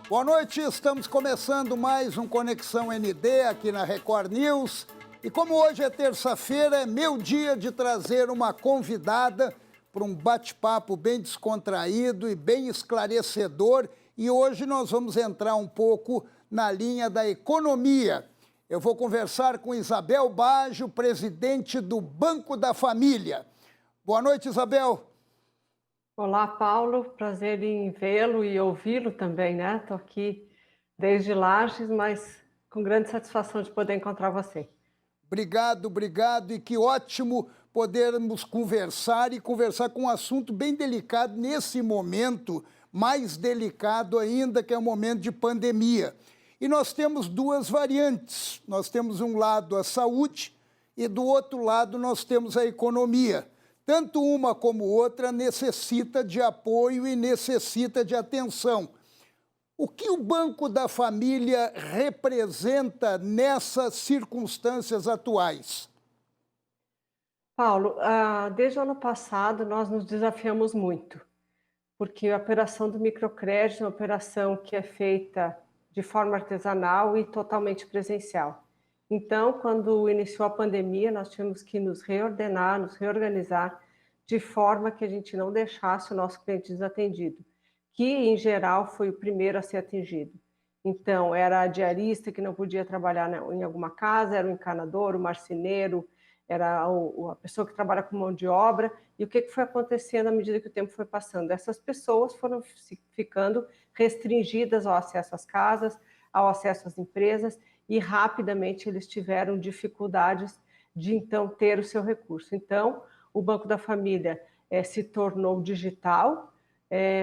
Boa noite, estamos começando mais um Conexão ND aqui na Record News. E como hoje é terça-feira, é meu dia de trazer uma convidada para um bate-papo bem descontraído e bem esclarecedor. E hoje nós vamos entrar um pouco na linha da economia. Eu vou conversar com Isabel Baggio, presidente do Banco da Família. Boa noite, Isabel. Olá, Paulo. Prazer em vê-lo e ouvi-lo também, né? Estou aqui desde Lages, mas com grande satisfação de poder encontrar você. Obrigado, obrigado. E que ótimo podermos conversar e conversar com um assunto bem delicado nesse momento, mais delicado ainda, que é o momento de pandemia. E nós temos duas variantes. Nós temos um lado a saúde e do outro lado nós temos a economia. Tanto uma como outra necessita de apoio e necessita de atenção. O que o Banco da Família representa nessas circunstâncias atuais? Paulo, desde o ano passado nós nos desafiamos muito, porque a operação do microcrédito é uma operação que é feita de forma artesanal e totalmente presencial. Então, quando iniciou a pandemia, nós tivemos que nos reordenar, nos reorganizar, de forma que a gente não deixasse o nosso cliente desatendido, que, em geral, foi o primeiro a ser atingido. Então, era a diarista que não podia trabalhar em alguma casa, era o encanador, o marceneiro, era a pessoa que trabalha com mão de obra. E o que foi acontecendo à medida que o tempo foi passando? Essas pessoas foram ficando restringidas ao acesso às casas, ao acesso às empresas, e rapidamente eles tiveram dificuldades de, então, ter o seu recurso. Então, o Banco da Família se tornou digital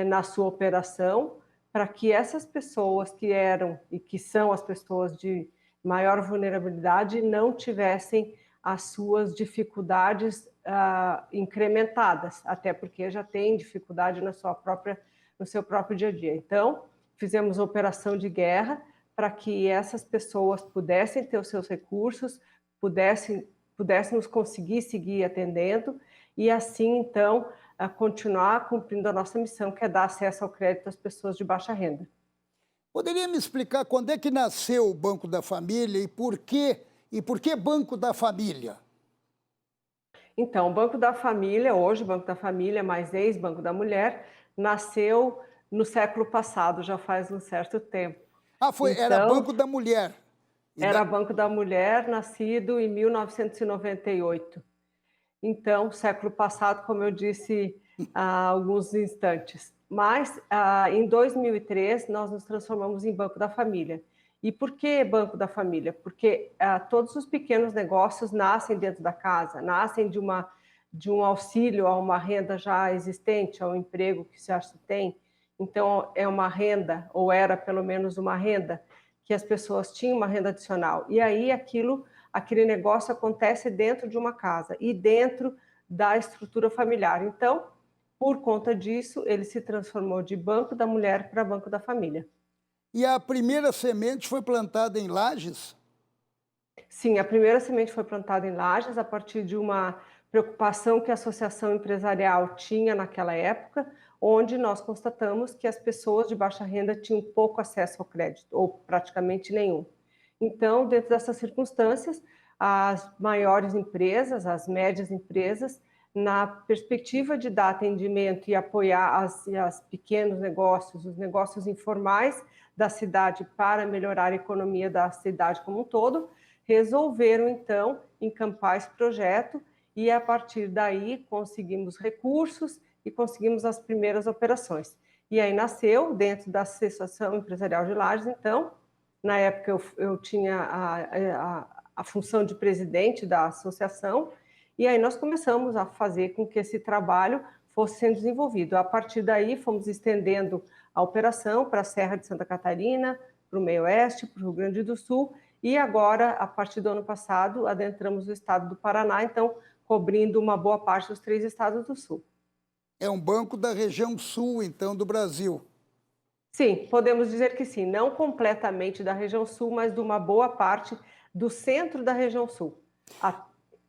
na sua operação, para que essas pessoas que eram e que são as pessoas de maior vulnerabilidade não tivessem as suas dificuldades incrementadas, até porque já tem dificuldade no seu próprio dia a dia. Então, fizemos operação de guerra para que essas pessoas pudessem ter os seus recursos, pudéssemos conseguir seguir atendendo e assim, então, continuar cumprindo a nossa missão, que é dar acesso ao crédito às pessoas de baixa renda. Poderia me explicar quando é que nasceu o Banco da Família e por quê? E por que Banco da Família? Então, o Banco da Família, hoje o Banco da Família, mais ex-Banco da Mulher, nasceu no século passado, já faz um certo tempo. Era Então, Banco da Mulher. era Banco da Mulher, nascido em 1998. Então, século passado, como eu disse há alguns instantes. Mas, em 2003, nós nos transformamos em Banco da Família. E por que Banco da Família? Porque todos os pequenos negócios nascem dentro da casa, nascem de um auxílio a uma renda já existente, a um emprego que já se tem. Então, é uma renda, ou era pelo menos uma renda, que as pessoas tinham uma renda adicional. E aí, aquele negócio acontece dentro de uma casa e dentro da estrutura familiar. Então, por conta disso, ele se transformou de Banco da Mulher para Banco da Família. E a primeira semente foi plantada em Lages? Sim, a primeira semente foi plantada em Lages a partir de uma preocupação que a associação empresarial tinha naquela época, onde nós constatamos que as pessoas de baixa renda tinham pouco acesso ao crédito, ou praticamente nenhum. Então, dentro dessas circunstâncias, as maiores empresas, as médias empresas, na perspectiva de dar atendimento e apoiar os pequenos negócios, os negócios informais da cidade para melhorar a economia da cidade como um todo, resolveram, então, encampar esse projeto e, a partir daí, conseguimos recursos e conseguimos as primeiras operações. E aí nasceu, dentro da Associação Empresarial de Lages, então, na época eu tinha a função de presidente da associação, e aí nós começamos a fazer com que esse trabalho fosse sendo desenvolvido. A partir daí, fomos estendendo a operação para a Serra de Santa Catarina, para o Meio Oeste, para o Rio Grande do Sul, e agora, a partir do ano passado, adentramos o estado do Paraná, então, cobrindo uma boa parte dos 3 estados do Sul. É um banco da região sul, então, do Brasil. Sim, podemos dizer que sim, não completamente da região sul, mas de uma boa parte do centro da região sul.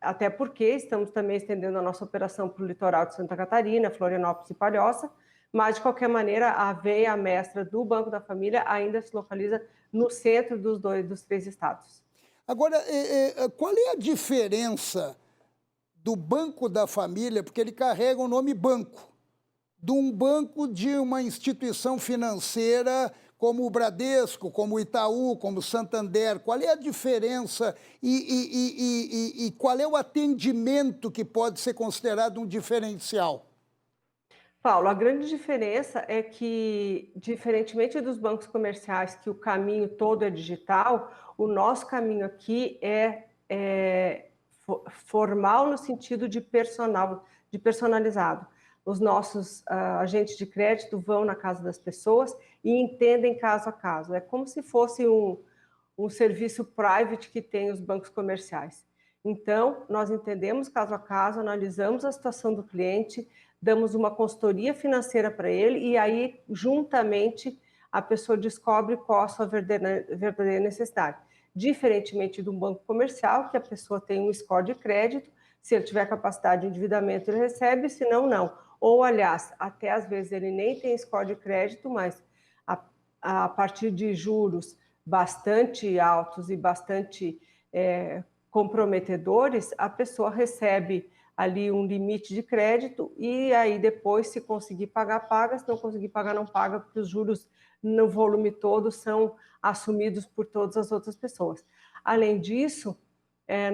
Até porque estamos também estendendo a nossa operação para o litoral de Santa Catarina, Florianópolis e Palhoça, mas, de qualquer maneira, a veia mestra do Banco da Família ainda se localiza no centro dos 3 estados. Agora, qual é a diferença do Banco da Família, porque ele carrega o nome banco, de um banco de uma instituição financeira como o Bradesco, como o Itaú, como o Santander? Qual é a diferença e qual é o atendimento que pode ser considerado um diferencial? Paulo, a grande diferença é que, diferentemente dos bancos comerciais, que o caminho todo é digital, o nosso caminho aqui é formal no sentido de personalizado. Os nossos agentes de crédito vão na casa das pessoas e entendem caso a caso. É como se fosse um serviço private que tem os bancos comerciais. Então, nós entendemos caso a caso, analisamos a situação do cliente, damos uma consultoria financeira para ele e aí, juntamente, a pessoa descobre qual a sua verdadeira necessidade. Diferentemente de um banco comercial, que a pessoa tem um score de crédito, se ele tiver capacidade de endividamento, ele recebe, se não, não. Ou, aliás, até às vezes ele nem tem score de crédito, mas a partir de juros bastante altos e bastante comprometedores, a pessoa recebe ali um limite de crédito e aí depois, se conseguir pagar, paga, se não conseguir pagar, não paga, porque os juros no volume todo são assumidos por todas as outras pessoas. Além disso,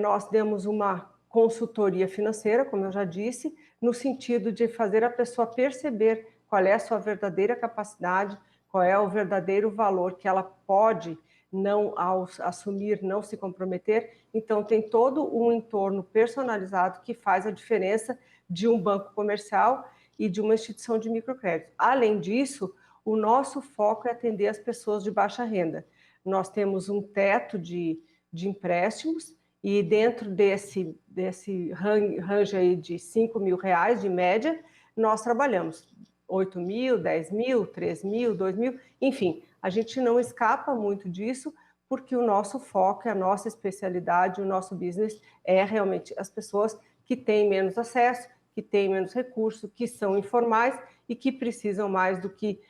nós demos uma consultoria financeira, como eu já disse, no sentido de fazer a pessoa perceber qual é a sua verdadeira capacidade, qual é o verdadeiro valor que ela pode, não ao assumir, não se comprometer. Então, tem todo um entorno personalizado que faz a diferença de um banco comercial e de uma instituição de microcrédito. Além disso, o nosso foco é atender as pessoas de baixa renda. Nós temos um teto de empréstimos e dentro desse range aí de R$ 5.000 de média, nós trabalhamos 8 mil, 10 mil, 3 mil, 2 mil, enfim, a gente não escapa muito disso, porque o nosso foco, a nossa especialidade, o nosso business é realmente as pessoas que têm menos acesso, que têm menos recurso, que são informais e que precisam mais do que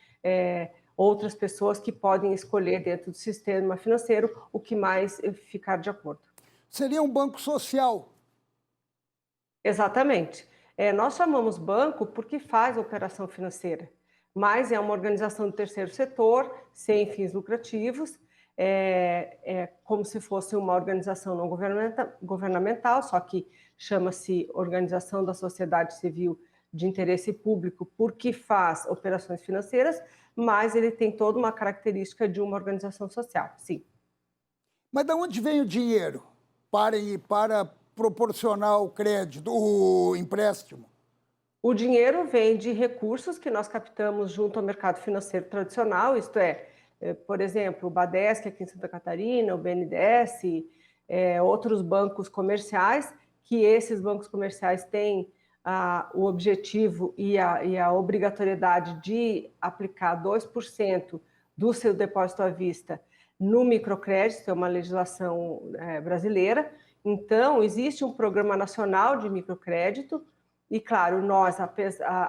outras pessoas que podem escolher dentro do sistema financeiro o que mais ficar de acordo. Seria um banco social? Exatamente. Nós chamamos banco porque faz operação financeira, mas é uma organização do terceiro setor, sem fins lucrativos, como se fosse uma organização não governamental, só que chama-se Organização da Sociedade Civil de Interesse Público porque faz operações financeiras, mas ele tem toda uma característica de uma organização social, sim. Mas de onde vem o dinheiro para proporcionar o crédito, o empréstimo? O dinheiro vem de recursos que nós captamos junto ao mercado financeiro tradicional, isto é, por exemplo, o Badesc aqui em Santa Catarina, o BNDES, outros bancos comerciais, que esses bancos comerciais têm o objetivo e a obrigatoriedade de aplicar 2% do seu depósito à vista no microcrédito, é uma legislação brasileira. Então, existe um programa nacional de microcrédito e, claro, nós,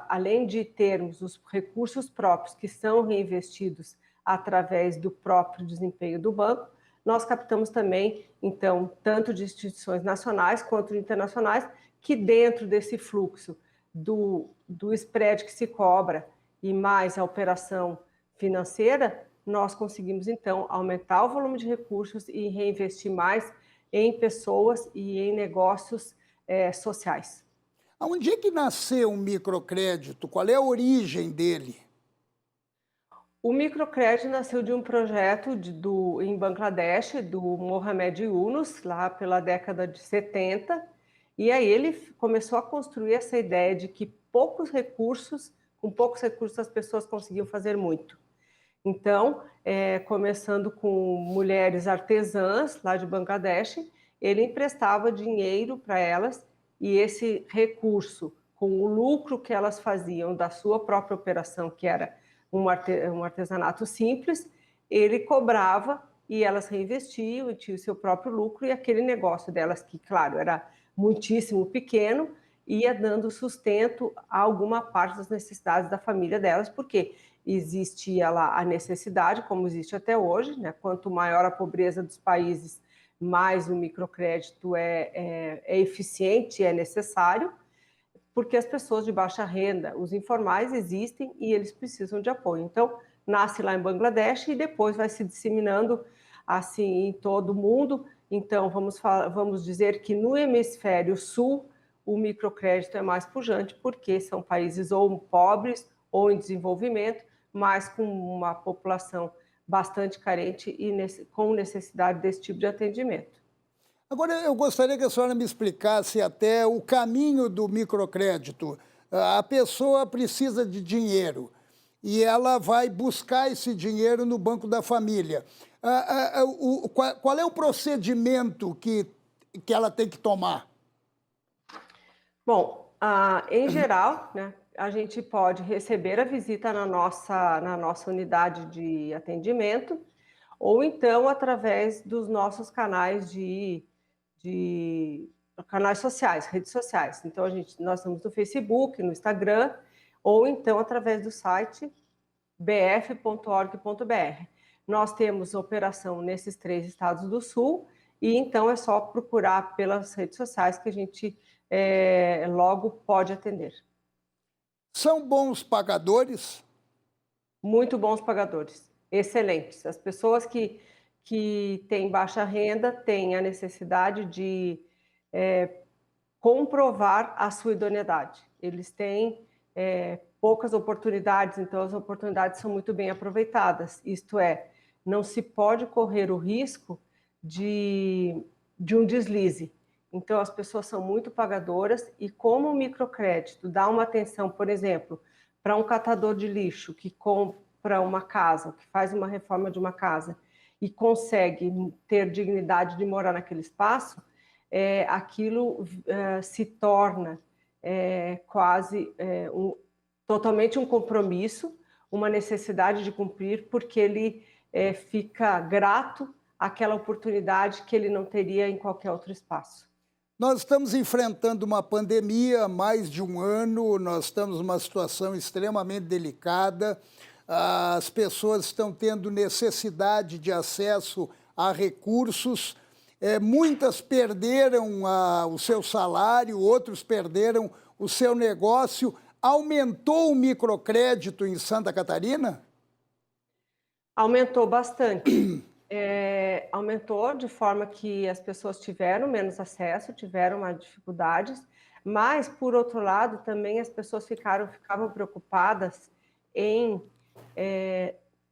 além de termos os recursos próprios que são reinvestidos através do próprio desempenho do banco, nós captamos também, então, tanto de instituições nacionais quanto internacionais, que dentro desse fluxo do spread que se cobra e mais a operação financeira, nós conseguimos, então, aumentar o volume de recursos e reinvestir mais em pessoas e em negócios sociais. Onde é que nasceu o microcrédito? Qual é a origem dele? O microcrédito nasceu de um projeto em Bangladesh, do Mohamed Yunus, lá pela década de 70, e aí ele começou a construir essa ideia de que com poucos recursos as pessoas conseguiam fazer muito. Então, começando com mulheres artesãs lá de Bangladesh, ele emprestava dinheiro para elas e esse recurso, com o lucro que elas faziam da sua própria operação, que era um artesanato simples, ele cobrava e elas reinvestiam e tinham o seu próprio lucro e aquele negócio delas, que, claro, era muitíssimo pequeno, ia dando sustento a alguma parte das necessidades da família delas, porque existia lá a necessidade, como existe até hoje, né? Quanto maior a pobreza dos países, mais o microcrédito é eficiente, é necessário, porque as pessoas de baixa renda, os informais existem e eles precisam de apoio. Então, nasce lá em Bangladesh e depois vai se disseminando assim em todo o mundo. Então, vamos dizer que no hemisfério sul, o microcrédito é mais pujante, porque são países ou pobres ou em desenvolvimento, mas com uma população bastante carente e com necessidade desse tipo de atendimento. Agora, eu gostaria que a senhora me explicasse até o caminho do microcrédito. A pessoa precisa de dinheiro e ela vai buscar esse dinheiro no Banco da Família. Qual é o procedimento que ela tem que tomar? Bom, em geral, né, a gente pode receber a visita na nossa unidade de atendimento, ou então através dos nossos canais de canais sociais, redes sociais. Então, nós estamos no Facebook, no Instagram, ou então através do site bf.org.br. Nós temos operação nesses 3 estados do Sul, e então é só procurar pelas redes sociais que a gente logo pode atender. São bons pagadores? Muito bons pagadores, excelentes. As pessoas que têm baixa renda têm a necessidade de comprovar a sua idoneidade. Eles têm poucas oportunidades, então as oportunidades são muito bem aproveitadas. Isto é, não se pode correr o risco de um deslize. Então as pessoas são muito pagadoras e como o microcrédito dá uma atenção, por exemplo, para um catador de lixo que compra uma casa, que faz uma reforma de uma casa e consegue ter dignidade de morar naquele espaço, aquilo se torna quase totalmente um compromisso, uma necessidade de cumprir, porque ele fica grato àquela oportunidade que ele não teria em qualquer outro espaço. Nós estamos enfrentando uma pandemia há mais de um ano, nós estamos numa situação extremamente delicada, as pessoas estão tendo necessidade de acesso a recursos, muitas perderam o seu salário, outros perderam o seu negócio. Aumentou o microcrédito em Santa Catarina? Aumentou bastante. Aumentou de forma que as pessoas tiveram menos acesso, tiveram mais dificuldades, mas, por outro lado, também as pessoas ficavam preocupadas em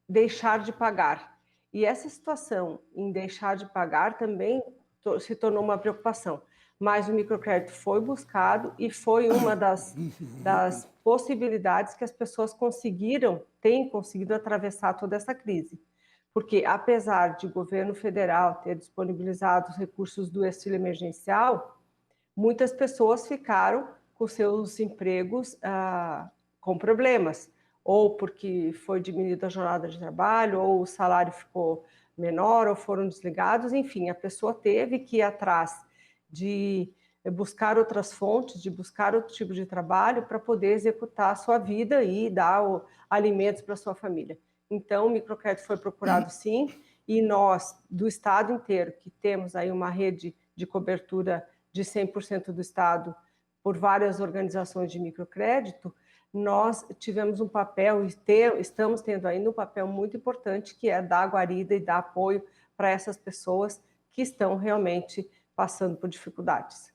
deixar de pagar. E essa situação em deixar de pagar também se tornou uma preocupação. Mas o microcrédito foi buscado e foi uma das possibilidades que as pessoas têm conseguido atravessar toda essa crise. Porque, apesar de o governo federal ter disponibilizado os recursos do auxílio emergencial, muitas pessoas ficaram com seus empregos com problemas, ou porque foi diminuída a jornada de trabalho, ou o salário ficou menor, ou foram desligados, enfim, a pessoa teve que ir atrás de buscar outras fontes, de buscar outro tipo de trabalho para poder executar a sua vida e dar alimentos para a sua família. Então, o microcrédito foi procurado sim, e nós, do estado inteiro, que temos aí uma rede de cobertura de 100% do estado por várias organizações de microcrédito, nós tivemos um papel, estamos tendo ainda um papel muito importante, que é dar guarida e dar apoio para essas pessoas que estão realmente passando por dificuldades.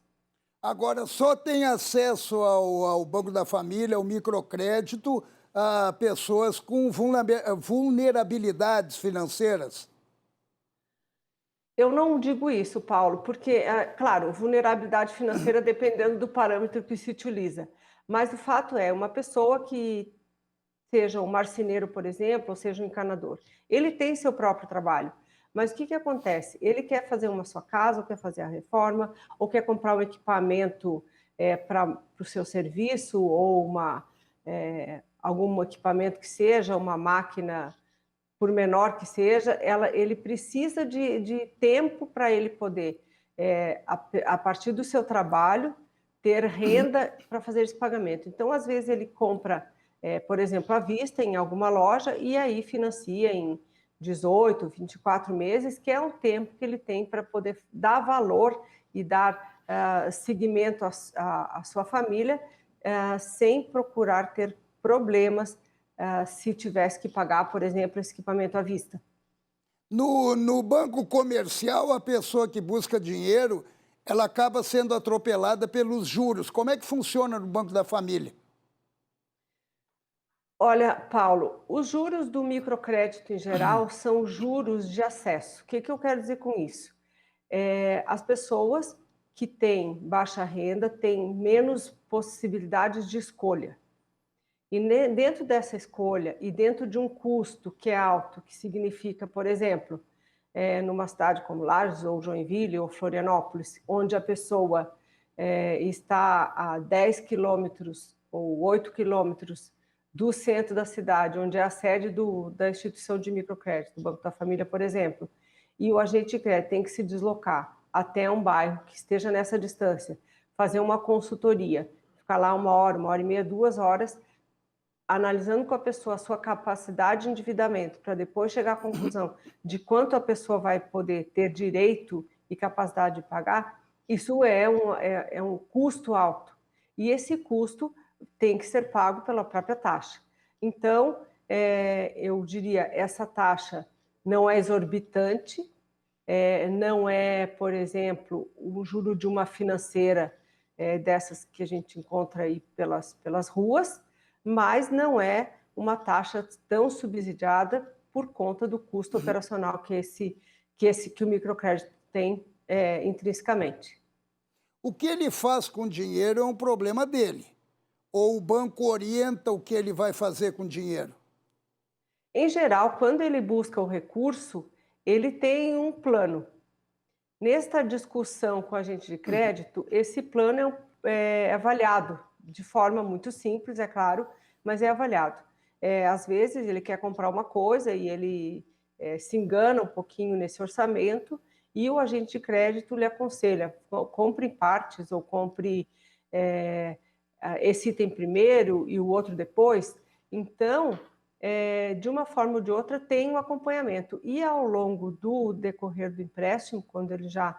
Agora, só tem acesso ao Banco da Família, ao microcrédito, a pessoas com vulnerabilidades financeiras? Eu não digo isso, Paulo, porque, claro, vulnerabilidade financeira dependendo do parâmetro que se utiliza. Mas o fato é, uma pessoa que seja um marceneiro, por exemplo, ou seja um encanador, ele tem seu próprio trabalho. Mas o que acontece? Ele quer fazer uma sua casa, ou quer fazer a reforma, ou quer comprar um equipamento para o seu serviço, ou algum equipamento que seja, uma máquina, por menor que seja, ele precisa de tempo para ele poder, a partir do seu trabalho, ter renda para fazer esse pagamento. Então, às vezes, ele compra, por exemplo, à vista em alguma loja e aí financia em 18, 24 meses, que é o tempo que ele tem para poder dar valor e dar seguimento à sua família, sem procurar ter problemas se tivesse que pagar, por exemplo, esse equipamento à vista. No banco comercial, a pessoa que busca dinheiro, ela acaba sendo atropelada pelos juros. Como é que funciona no Banco da Família? Olha, Paulo, os juros do microcrédito em geral são juros de acesso. O que eu quero dizer com isso? As pessoas que têm baixa renda têm menos possibilidades de escolha. E dentro dessa escolha e dentro de um custo que é alto, que significa, por exemplo, numa cidade como Lages, ou Joinville, ou Florianópolis, onde a pessoa está a 10 quilômetros ou 8 quilômetros do centro da cidade, onde é a sede da instituição de microcrédito, do Banco da Família, por exemplo, e o agente de crédito tem que se deslocar até um bairro que esteja nessa distância, fazer uma consultoria, ficar lá 1 hora e meia, 2 horas, analisando com a pessoa a sua capacidade de endividamento, para depois chegar à conclusão de quanto a pessoa vai poder ter direito e capacidade de pagar, isso é um custo alto. E esse custo tem que ser pago pela própria taxa. Então, eu diria, essa taxa não é exorbitante, não é, por exemplo, o juro de uma financeira dessas que a gente encontra aí pelas ruas, mas não é uma taxa tão subsidiada por conta do custo operacional que o microcrédito tem intrinsecamente. O que ele faz com o dinheiro é um problema dele. Ou o banco orienta o que ele vai fazer com o dinheiro? Em geral, quando ele busca o recurso, ele tem um plano. Nesta discussão com o agente de crédito, esse plano é avaliado de forma muito simples, é claro, mas é avaliado. Às vezes ele quer comprar uma coisa e ele se engana um pouquinho nesse orçamento e o agente de crédito lhe aconselha, compre em partes ou compre esse item primeiro e o outro depois. Então, de uma forma ou de outra, tem um acompanhamento. E ao longo do decorrer do empréstimo, quando ele já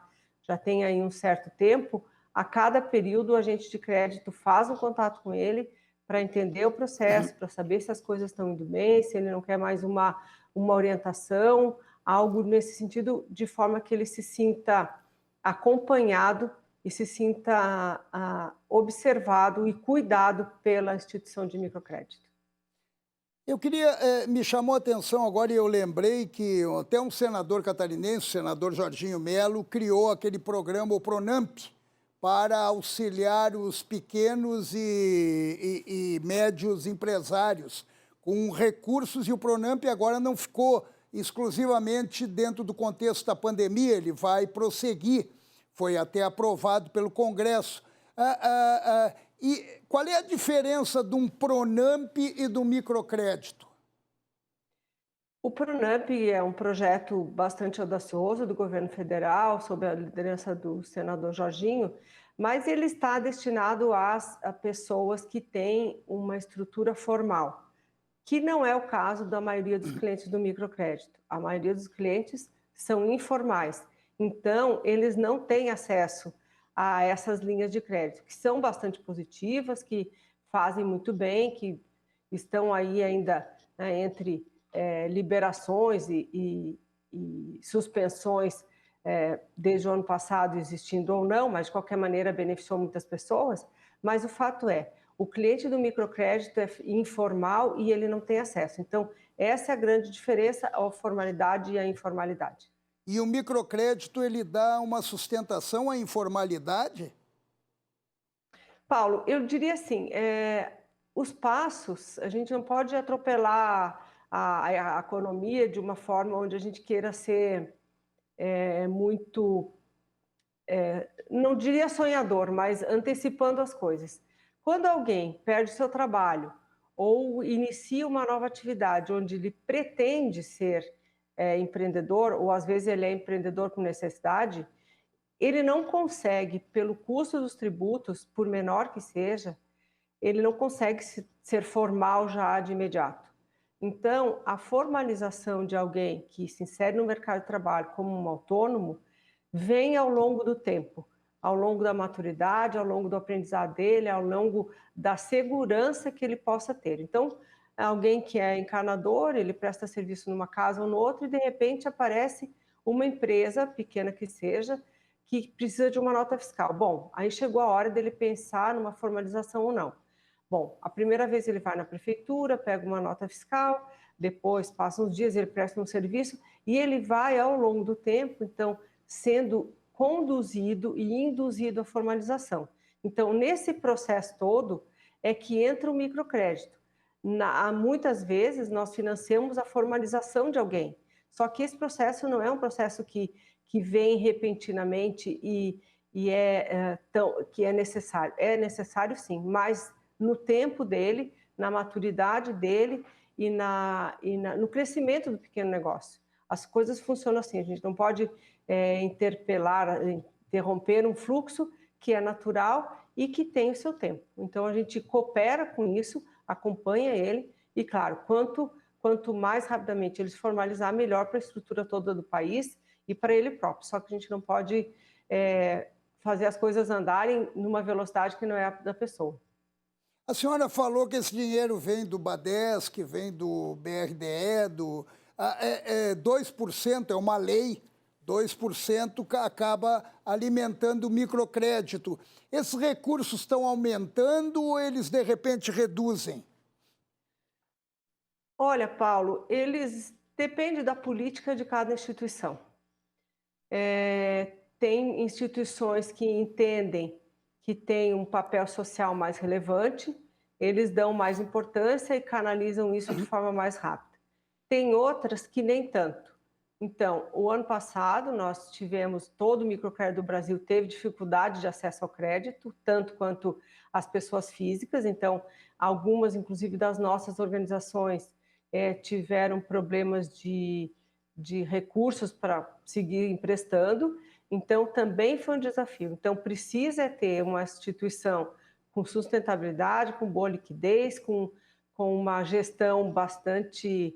tem aí um certo tempo, a cada período o agente de crédito faz um contato com ele para entender o processo, para saber se as coisas estão indo bem, se ele não quer mais uma orientação, algo nesse sentido, de forma que ele se sinta acompanhado e se sinta observado e cuidado pela instituição de microcrédito. Eu queria, me chamou a atenção agora e eu lembrei que até um senador catarinense, o senador Jorginho Melo, criou aquele programa, o Pronamp, para auxiliar os pequenos e médios empresários com recursos, e o Pronamp agora não ficou exclusivamente dentro do contexto da pandemia, ele vai prosseguir, foi até aprovado pelo Congresso. E qual é a diferença de um Pronamp e do microcrédito? O Pronamp é um projeto bastante audacioso do governo federal, sob a liderança do senador Jorginho, mas ele está destinado a pessoas que têm uma estrutura formal, que não é o caso da maioria dos clientes do microcrédito. A maioria dos clientes são informais, então eles não têm acesso a essas linhas de crédito, que são bastante positivas, que fazem muito bem, que estão aí ainda, né, entre liberações e suspensões desde o ano passado, existindo ou não, mas de qualquer maneira beneficiou muitas pessoas. Mas o fato é, o cliente do microcrédito é informal e ele não tem acesso. Então, essa é a grande diferença, a formalidade e a informalidade. E o microcrédito, ele dá uma sustentação à informalidade? Paulo, eu diria assim, os passos, a gente não pode atropelar a economia de uma forma onde a gente queira ser muito, não diria sonhador, mas antecipando as coisas. Quando alguém perde seu trabalho ou inicia uma nova atividade onde ele pretende ser empreendedor, ou às vezes ele é empreendedor com necessidade, ele não consegue, pelo custo dos tributos, por menor que seja, ele não consegue ser formal já de imediato. Então, a formalização de alguém que se insere no mercado de trabalho como um autônomo vem ao longo do tempo, ao longo da maturidade, ao longo do aprendizado dele, ao longo da segurança que ele possa ter. Então, alguém que é encanador, ele presta serviço numa casa ou noutra e, de repente, aparece uma empresa, pequena que seja, que precisa de uma nota fiscal. Bom, aí chegou a hora dele pensar numa formalização ou não. Bom, a primeira vez ele vai na prefeitura, pega uma nota fiscal, depois passa uns dias, ele presta um serviço e ele vai ao longo do tempo, então, sendo conduzido e induzido à formalização. Então, nesse processo todo é que entra o microcrédito. Muitas vezes nós financiamos a formalização de alguém, só que esse processo não é um processo que vem repentinamente que é necessário. É necessário sim, mas no tempo dele, na maturidade dele e no crescimento do pequeno negócio. As coisas funcionam assim, a gente não pode interromper um fluxo que é natural e que tem o seu tempo. Então, a gente coopera com isso, acompanha ele e, claro, quanto mais rapidamente ele se formalizar, melhor para a estrutura toda do país e para ele próprio. Só que a gente não pode fazer as coisas andarem numa velocidade que não é a da pessoa. A senhora falou que esse dinheiro vem do Badesc, vem do BRDE, 2%, é uma lei, 2% acaba alimentando o microcrédito. Esses recursos estão aumentando ou eles, de repente, reduzem? Olha, Paulo, depende da política de cada instituição. Tem instituições que entendem que tem um papel social mais relevante, eles dão mais importância e canalizam isso de forma mais rápida. Tem outras que nem tanto. Então, o ano passado, nós tivemos, todo o microcrédito do Brasil teve dificuldade de acesso ao crédito, tanto quanto as pessoas físicas. Então, algumas, inclusive, das nossas organizações tiveram problemas de recursos para seguir emprestando. Então, também foi um desafio. Então, precisa ter uma instituição com sustentabilidade, com boa liquidez, com uma gestão bastante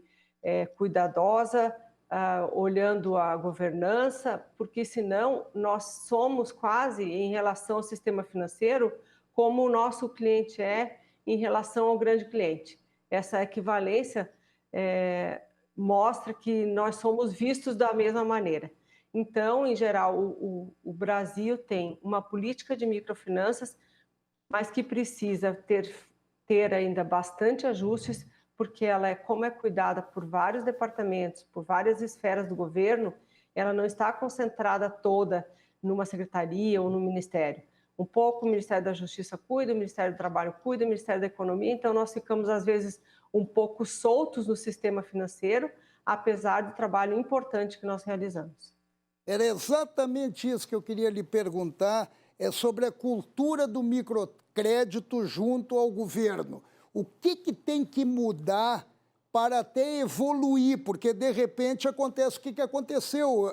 cuidadosa, olhando a governança, porque senão nós somos quase, em relação ao sistema financeiro, como o nosso cliente é em relação ao grande cliente. Essa equivalência mostra que nós somos vistos da mesma maneira. Então, em geral, o Brasil tem uma política de microfinanças, mas que precisa ter ainda bastante ajustes, porque como é cuidada por vários departamentos, por várias esferas do governo, ela não está concentrada toda numa secretaria ou no ministério. Um pouco o Ministério da Justiça cuida, o Ministério do Trabalho cuida, o Ministério da Economia, então nós ficamos, às vezes, um pouco soltos no sistema financeiro, apesar do trabalho importante que nós realizamos. Era exatamente isso que eu queria lhe perguntar, sobre a cultura do microcrédito junto ao governo. O que tem que mudar para até evoluir? Porque, de repente, acontece o que aconteceu,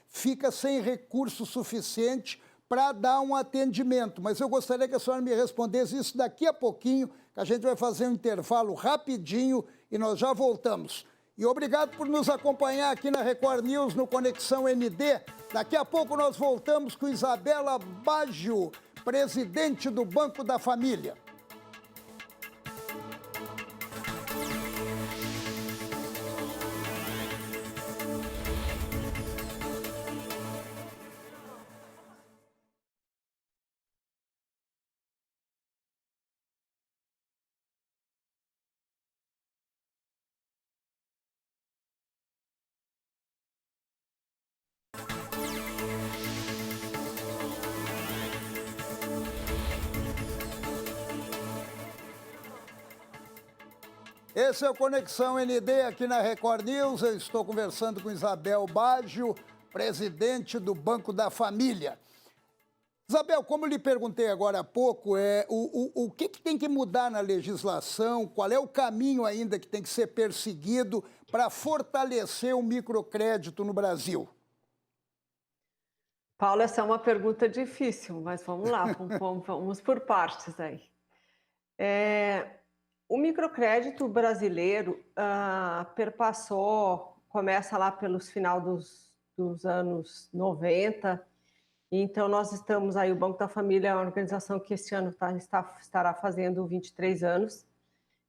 fica sem recurso suficiente para dar um atendimento. Mas eu gostaria que a senhora me respondesse isso daqui a pouquinho, que a gente vai fazer um intervalo rapidinho e nós já voltamos. E obrigado por nos acompanhar aqui na Record News, no Conexão ND. Daqui a pouco nós voltamos com Isabela Baggio, presidente do Banco da Família. Esse é o Conexão ND aqui na Record News. Eu estou conversando com Isabel Baggio, presidente do Banco da Família. Isabel, como eu lhe perguntei agora há pouco, o que tem que mudar na legislação, qual é o caminho ainda que tem que ser perseguido para fortalecer o microcrédito no Brasil? Paulo, essa é uma pergunta difícil, mas vamos lá, vamos por partes aí. O microcrédito brasileiro perpassou, começa lá pelos final dos anos 90. Então, nós estamos aí, o Banco da Família é uma organização que este ano estará fazendo 23 anos,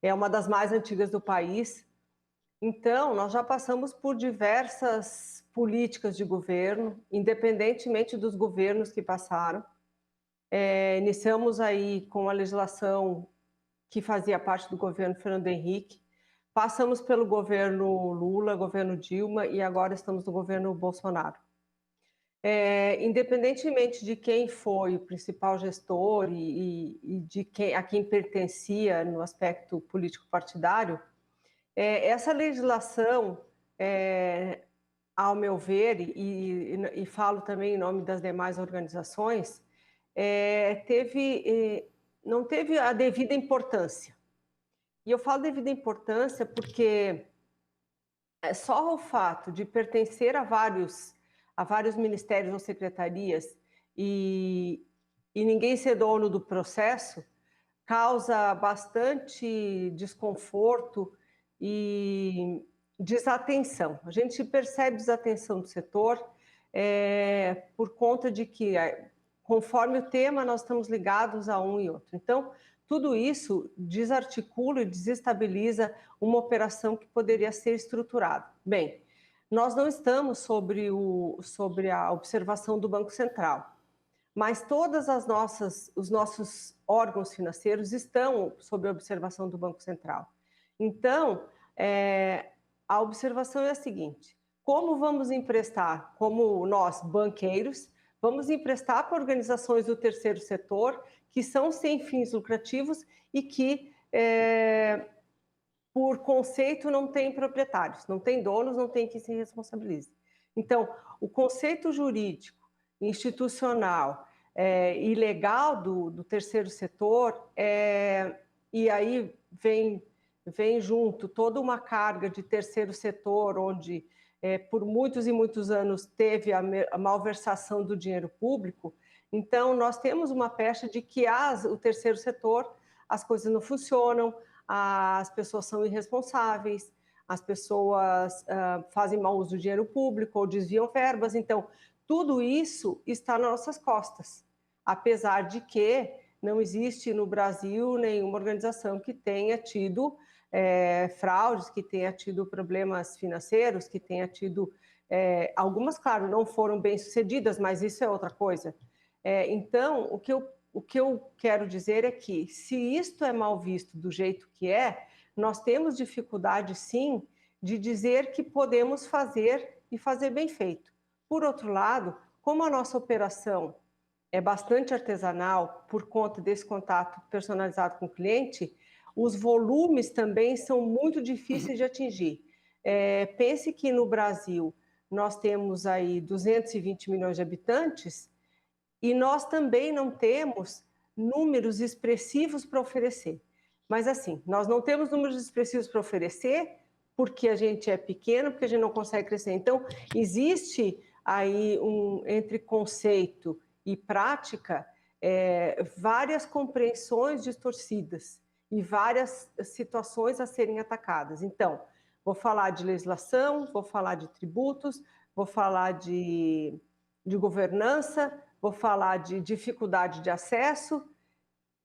é uma das mais antigas do país. Então, nós já passamos por diversas políticas de governo, independentemente dos governos que passaram. Iniciamos aí com a legislação que fazia parte do governo Fernando Henrique, passamos pelo governo Lula, governo Dilma e agora estamos no governo Bolsonaro. Independentemente de quem foi o principal gestor e de a quem pertencia no aspecto político-partidário, essa legislação, ao meu ver, e falo também em nome das demais organizações, não teve a devida importância. E eu falo devida importância porque só o fato de pertencer a vários ministérios ou secretarias e ninguém ser dono do processo causa bastante desconforto e desatenção. A gente percebe desatenção do setor por conta de que, conforme o tema, nós estamos ligados a um e outro. Então, tudo isso desarticula e desestabiliza uma operação que poderia ser estruturada. Bem, nós não estamos sobre a observação do Banco Central, mas todas os nossos órgãos financeiros estão sob a observação do Banco Central. Então, a observação é a seguinte: como vamos emprestar, como nós, banqueiros, vamos emprestar para organizações do terceiro setor que são sem fins lucrativos e que, por conceito, não têm proprietários, não têm donos, não tem quem se responsabilize. Então, o conceito jurídico, institucional e legal do terceiro setor, e aí vem junto toda uma carga de terceiro setor, onde por muitos e muitos anos teve a malversação do dinheiro público. Então, nós temos uma pecha de que o terceiro setor, as coisas não funcionam, as pessoas são irresponsáveis, as pessoas fazem mau uso do dinheiro público ou desviam verbas. Então, tudo isso está nas nossas costas, apesar de que não existe no Brasil nenhuma organização que tenha tido fraudes, que tenha tido problemas financeiros, que tenha tido... algumas, claro, não foram bem sucedidas, mas isso é outra coisa. Então, o que eu quero dizer é que, se isto é mal visto do jeito que nós temos dificuldade, sim, de dizer que podemos fazer e fazer bem feito. Por outro lado, como a nossa operação é bastante artesanal, por conta desse contato personalizado com o cliente, os volumes também são muito difíceis de atingir. Pense que no Brasil nós temos aí 220 milhões de habitantes, e nós também não temos números expressivos para oferecer. Mas, assim, nós não temos números expressivos para oferecer porque a gente é pequeno, porque a gente não consegue crescer. Então, existe aí, entre conceito e prática, várias compreensões distorcidas e várias situações a serem atacadas. Então, vou falar de legislação, vou falar de tributos, vou falar de governança, vou falar de dificuldade de acesso.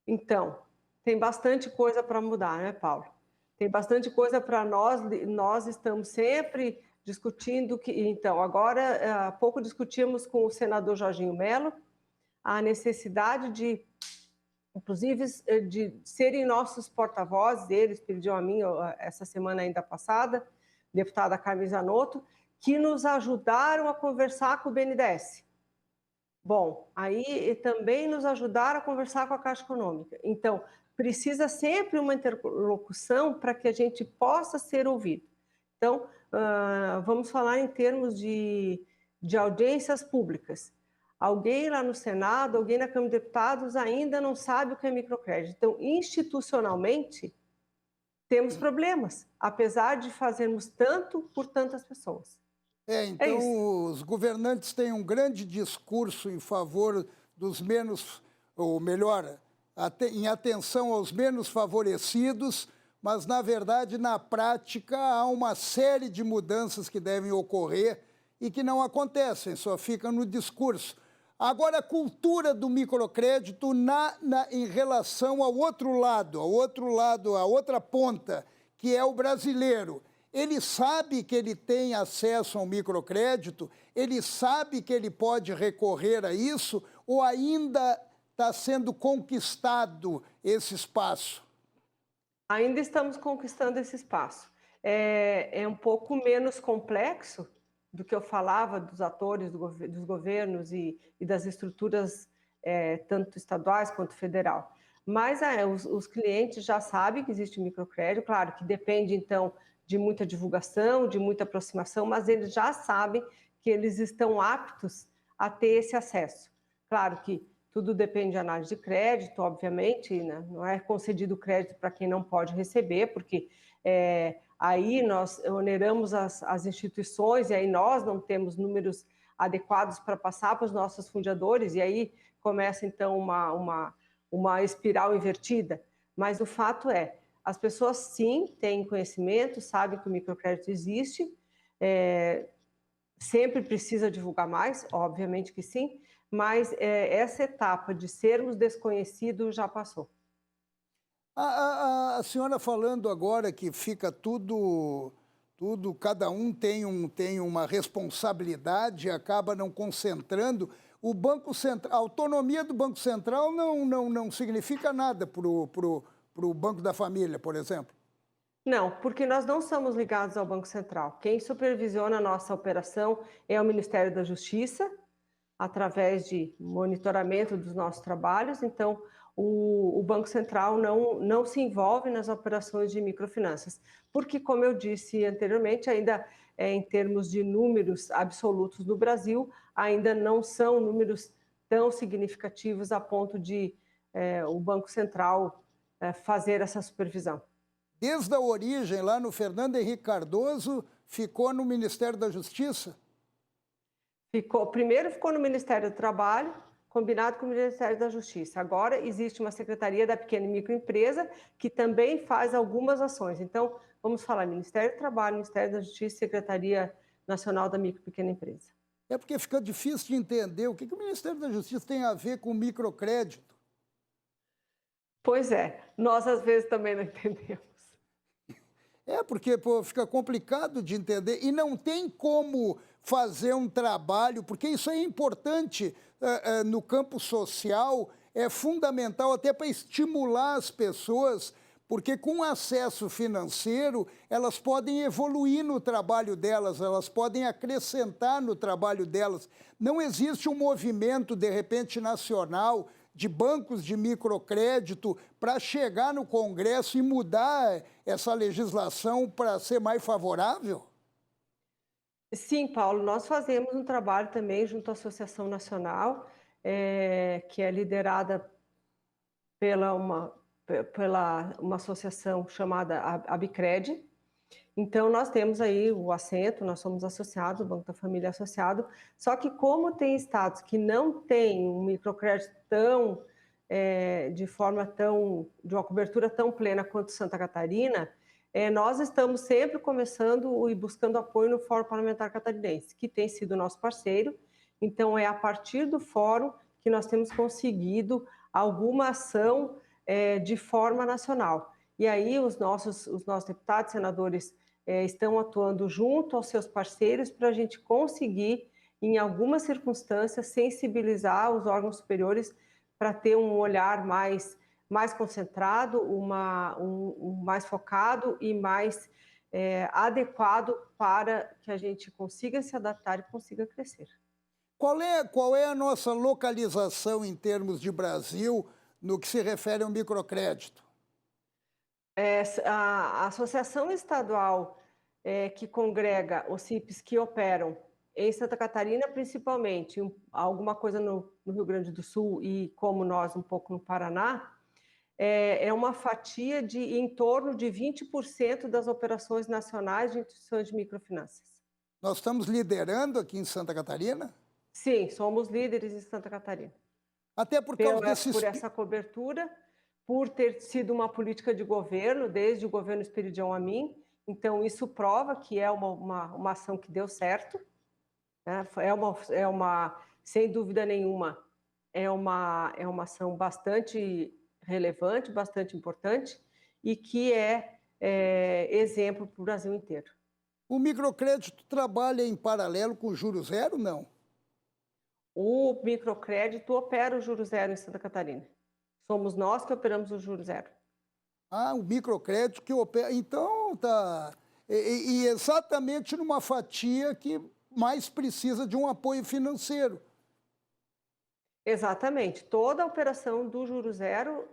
Então, tem bastante coisa para mudar, né, Paulo? Tem bastante coisa para nós estamos sempre discutindo então, agora, há pouco discutimos com o senador Jorginho Melo a necessidade de, inclusive, de serem nossos porta-vozes. Eles pediram a mim, essa semana ainda passada, deputada Carmen Zanotto, que nos ajudaram a conversar com o BNDES. Bom, aí também nos ajudaram a conversar com a Caixa Econômica. Então, precisa sempre uma interlocução para que a gente possa ser ouvido. Então, vamos falar em termos de audiências públicas. Alguém lá no Senado, alguém na Câmara de Deputados ainda não sabe o que é microcrédito. Então, institucionalmente, temos problemas, apesar de fazermos tanto por tantas pessoas. É isso. Então os governantes têm um grande discurso em favor dos menos, ou melhor, em atenção aos menos favorecidos, mas na verdade, na prática, há uma série de mudanças que devem ocorrer e que não acontecem, só ficam no discurso. Agora, a cultura do microcrédito em relação ao outro lado, a outra ponta, que é o brasileiro. Ele sabe que ele tem acesso ao microcrédito, ele sabe que ele pode recorrer a isso, ou ainda está sendo conquistado esse espaço? Ainda estamos conquistando esse espaço. É um pouco menos complexo do que eu falava dos atores dos governos e das estruturas, tanto estaduais quanto federal. Mas os clientes já sabem que existe microcrédito, claro que depende, então, de muita divulgação, de muita aproximação, mas eles já sabem que eles estão aptos a ter esse acesso. Claro que tudo depende de análise de crédito, obviamente, né? Não é concedido crédito para quem não pode receber, porque aí nós oneramos as instituições e aí nós não temos números adequados para passar para os nossos fundadores e aí começa, então, uma espiral invertida. Mas o fato é, as pessoas, sim, têm conhecimento, sabem que o microcrédito existe, sempre precisa divulgar mais, obviamente que sim, mas essa etapa de sermos desconhecidos já passou. A senhora falando agora que fica cada um tem uma responsabilidade, acaba não concentrando. O Banco Central, a autonomia do Banco Central não significa nada para o Banco da Família, por exemplo. Não, porque nós não somos ligados ao Banco Central. Quem supervisiona a nossa operação é o Ministério da Justiça, através de monitoramento dos nossos trabalhos. Então, o Banco Central não se envolve nas operações de microfinanças, porque, como eu disse anteriormente, ainda em termos de números absolutos no Brasil, ainda não são números tão significativos a ponto de o Banco Central fazer essa supervisão. Desde a origem, lá no Fernando Henrique Cardoso, ficou no Ministério da Justiça? Primeiro ficou no Ministério do Trabalho, combinado com o Ministério da Justiça. Agora existe uma Secretaria da Pequena e Microempresa que também faz algumas ações. Então, vamos falar Ministério do Trabalho, Ministério da Justiça e Secretaria Nacional da Micro e Pequena Empresa. É porque fica difícil de entender o que o Ministério da Justiça tem a ver com microcrédito. Pois é, nós às vezes também não entendemos. Porque fica complicado de entender e não tem como fazer um trabalho, porque isso é importante no campo social, é fundamental até para estimular as pessoas, porque com acesso financeiro elas podem evoluir no trabalho delas, elas podem acrescentar no trabalho delas. Não existe um movimento, de repente, nacional de bancos de microcrédito para chegar no Congresso e mudar essa legislação para ser mais favorável? Sim, Paulo, nós fazemos um trabalho também junto à Associação Nacional, que é liderada pela uma associação chamada Abicred. Então, nós temos aí o assento, nós somos associados, o Banco da Família é associado, só que como tem estados que não têm um microcrédito de uma cobertura tão plena quanto Santa Catarina, nós estamos sempre começando e buscando apoio no Fórum Parlamentar Catarinense, que tem sido nosso parceiro. Então, é a partir do fórum que nós temos conseguido alguma ação de forma nacional. E aí os nossos deputados, senadores, estão atuando junto aos seus parceiros para a gente conseguir, em algumas circunstâncias, sensibilizar os órgãos superiores para ter um olhar mais concentrado, mais focado e mais adequado para que a gente consiga se adaptar e consiga crescer. Qual é a nossa localização em termos de Brasil no que se refere ao microcrédito? A Associação Estadual que congrega os CIPs que operam em Santa Catarina, principalmente, alguma coisa no Rio Grande do Sul e, como nós, um pouco no Paraná, é uma fatia de em torno de 20% das operações nacionais de instituições de microfinanças. Nós estamos liderando aqui em Santa Catarina, Sim, somos líderes em Santa Catarina. até por causa Por desses... essa cobertura, por ter sido uma política de governo, desde o governo Esperidião Amin. Então, isso prova que é uma ação que deu certo, né? Sem dúvida nenhuma, é uma ação bastante relevante, bastante importante e que é exemplo para o Brasil inteiro. O microcrédito trabalha em paralelo com o juro zero, não? O microcrédito opera o juro zero em Santa Catarina. Somos nós que operamos o juro zero. Ah, o microcrédito que opera... Então, tá... E exatamente numa fatia que mais precisa de um apoio financeiro. Exatamente. Toda a operação do juro zero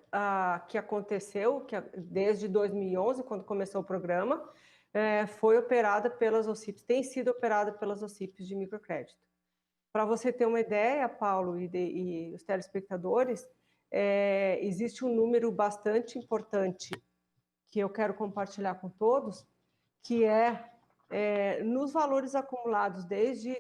que aconteceu desde 2011, quando começou o programa, foi operada pelas OCIPs, tem sido operada pelas OCIPs de microcrédito. Para você ter uma ideia, Paulo, e os telespectadores, existe um número bastante importante que eu quero compartilhar com todos, que nos valores acumulados desde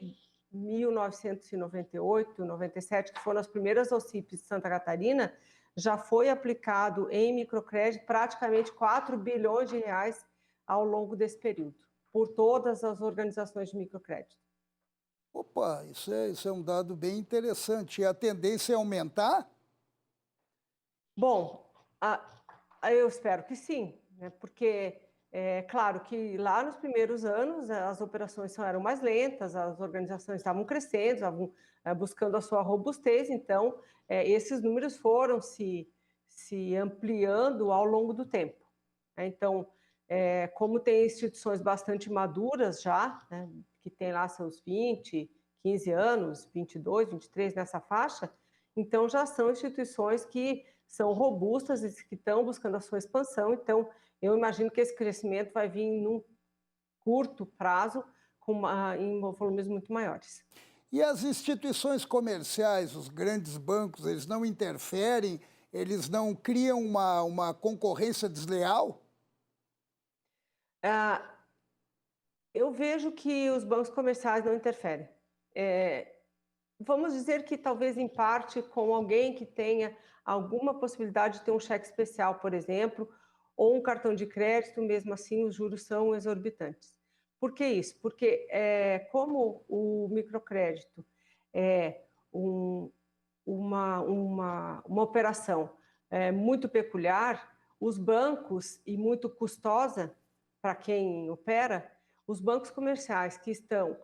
1998, 97, que foram as primeiras OCIPs de Santa Catarina, já foi aplicado em microcrédito praticamente 4 bilhões de reais ao longo desse período, por todas as organizações de microcrédito. Opa, isso é um dado bem interessante. E a tendência é aumentar? Bom, eu espero que sim, né? Porque é claro que lá nos primeiros anos as operações eram mais lentas, as organizações estavam crescendo, estavam buscando a sua robustez, então esses números foram se ampliando ao longo do tempo. Então, como tem instituições bastante maduras já, né, que tem lá seus 20, 15 anos, 22, 23 nessa faixa, então já são instituições que são robustas e que estão buscando a sua expansão. Então, eu imagino que esse crescimento vai vir num curto prazo, em volumes muito maiores. E as instituições comerciais, os grandes bancos, eles não interferem, eles não criam uma concorrência desleal? Eu vejo que os bancos comerciais não interferem. Vamos dizer que talvez em parte com alguém que tenha alguma possibilidade de ter um cheque especial, por exemplo, ou um cartão de crédito, mesmo assim os juros são exorbitantes. Por que isso? Porque como o microcrédito é uma operação muito peculiar, os bancos, e muito custosa para quem opera, os bancos comerciais que estão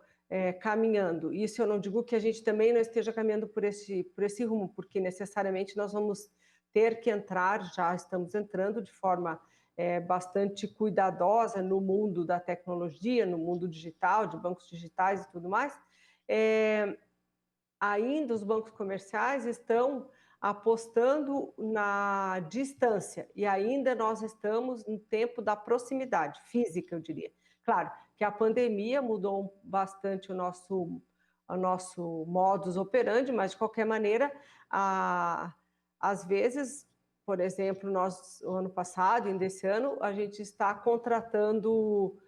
caminhando, isso eu não digo que a gente também não esteja caminhando por esse rumo, porque necessariamente nós vamos ter que entrar, já estamos entrando de forma bastante cuidadosa no mundo da tecnologia, no mundo digital, de bancos digitais e tudo mais. Ainda os bancos comerciais estão apostando na distância e ainda nós estamos no tempo da proximidade física, eu diria. Claro que a pandemia mudou bastante o nosso modus operandi, mas de qualquer maneira, às vezes, por exemplo, nós, o ano passado, ainda esse ano, a gente está contratando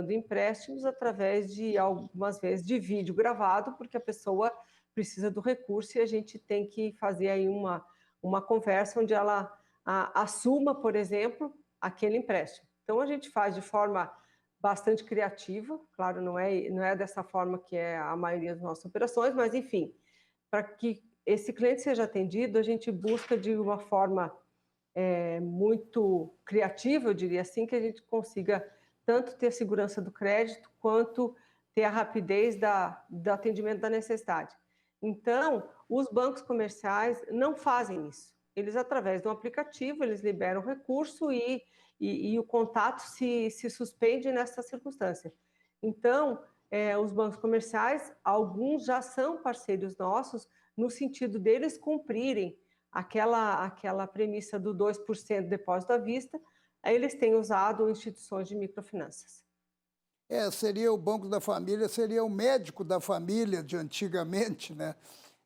empréstimos através de, algumas vezes, de vídeo gravado, porque a pessoa precisa do recurso e a gente tem que fazer aí uma conversa onde ela assuma, por exemplo, aquele empréstimo. Então, a gente faz de forma bastante criativa, claro, não é dessa forma que é a maioria das nossas operações, mas, enfim, para que esse cliente seja atendido, a gente busca de uma forma muito criativa, eu diria assim, que a gente consiga tanto ter a segurança do crédito, quanto ter a rapidez do atendimento da necessidade. Então, os bancos comerciais não fazem isso. Eles, através de um aplicativo, eles liberam recurso e o contato se suspende nessa circunstância. Então, os bancos comerciais, alguns já são parceiros nossos, no sentido deles cumprirem aquela premissa do 2% de depósito à vista, eles têm usado instituições de microfinanças. Seria o Banco da Família, seria o médico da família de antigamente, né?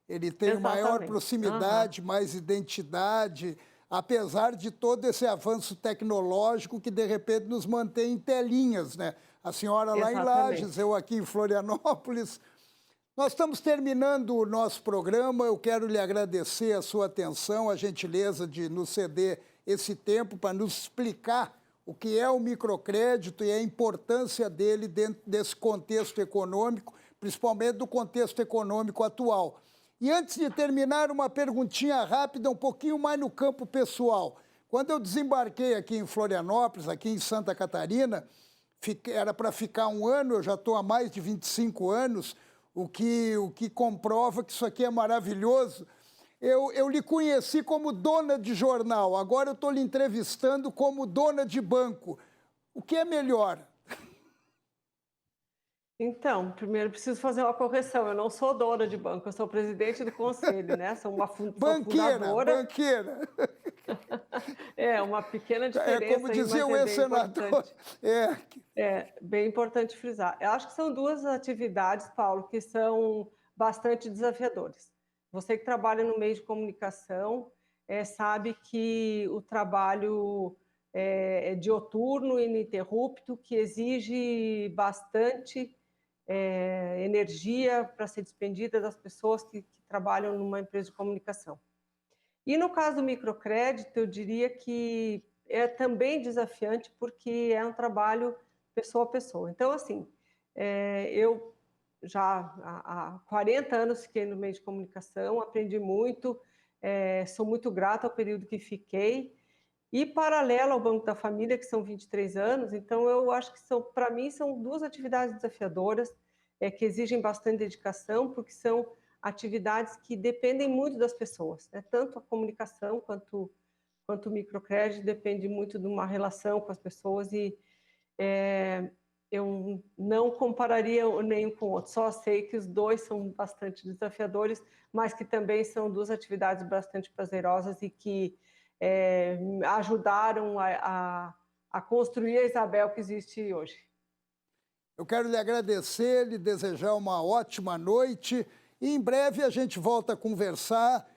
Ele tem maior proximidade, mais identidade, apesar de todo esse avanço tecnológico que, de repente, nos mantém em telinhas, né? A senhora lá em Lages, eu aqui em Florianópolis. Nós estamos terminando o nosso programa. Eu quero lhe agradecer a sua atenção, a gentileza de nos ceder esse tempo para nos explicar o que é o microcrédito e a importância dele dentro desse contexto econômico, principalmente do contexto econômico atual. E antes de terminar, uma perguntinha rápida, um pouquinho mais no campo pessoal. Quando eu desembarquei aqui em Florianópolis, aqui em Santa Catarina, era para ficar um ano, eu já estou há mais de 25 anos, o que comprova que isso aqui é maravilhoso. Eu lhe conheci como dona de jornal, agora eu estou lhe entrevistando como dona de banco. O que é melhor? Então, primeiro preciso fazer uma correção. Eu não sou dona de banco, eu sou presidente do conselho, né? Sou uma fundadora. Banqueira. É, uma pequena diferença. É como dizia o ex-senador. É bem importante frisar. Eu acho que são duas atividades, Paulo, que são bastante desafiadoras. Você que trabalha no meio de comunicação sabe que o trabalho é dioturno, ininterrupto, que exige bastante energia para ser despendida das pessoas que trabalham numa empresa de comunicação. E no caso do microcrédito, eu diria que é também desafiante porque é um trabalho pessoa a pessoa. Então, assim, eu já há 40 anos fiquei no meio de comunicação, aprendi muito, sou muito grata ao período que fiquei, e paralelo ao Banco da Família, que são 23 anos, então eu acho que para mim são duas atividades desafiadoras, que exigem bastante dedicação, porque são atividades que dependem muito das pessoas, né? Tanto a comunicação quanto o microcrédito depende muito de uma relação com as pessoas e eu não compararia nenhum com o outro, só sei que os dois são bastante desafiadores, mas que também são duas atividades bastante prazerosas e que ajudaram a construir a Isabel que existe hoje. Eu quero lhe agradecer, lhe desejar uma ótima noite e em breve a gente volta a conversar,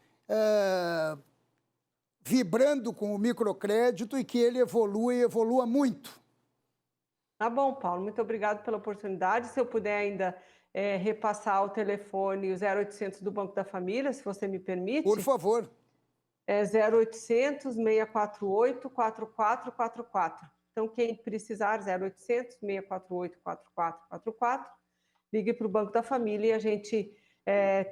vibrando com o microcrédito e que ele evolua e evolua muito. Tá bom, Paulo, muito obrigado pela oportunidade. Se eu puder ainda repassar o telefone, o 0800 do Banco da Família, se você me permite. Por favor. É 0800 648 4444. Então, quem precisar, 0800 648 4444, ligue para o Banco da Família e a gente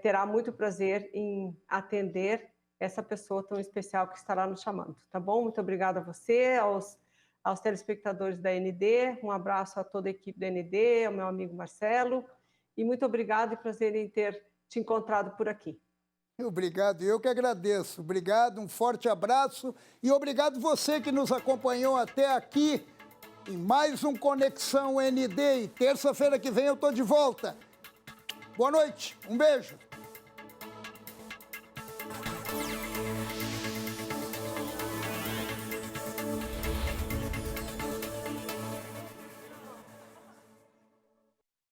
terá muito prazer em atender essa pessoa tão especial que estará nos chamando, tá bom? Muito obrigada a você, aos telespectadores da ND, um abraço a toda a equipe da ND, ao meu amigo Marcelo, e muito obrigado e prazer em ter te encontrado por aqui. Obrigado, eu que agradeço. Obrigado, um forte abraço e obrigado você que nos acompanhou até aqui em mais um Conexão ND. E terça-feira que vem eu estou de volta. Boa noite, um beijo.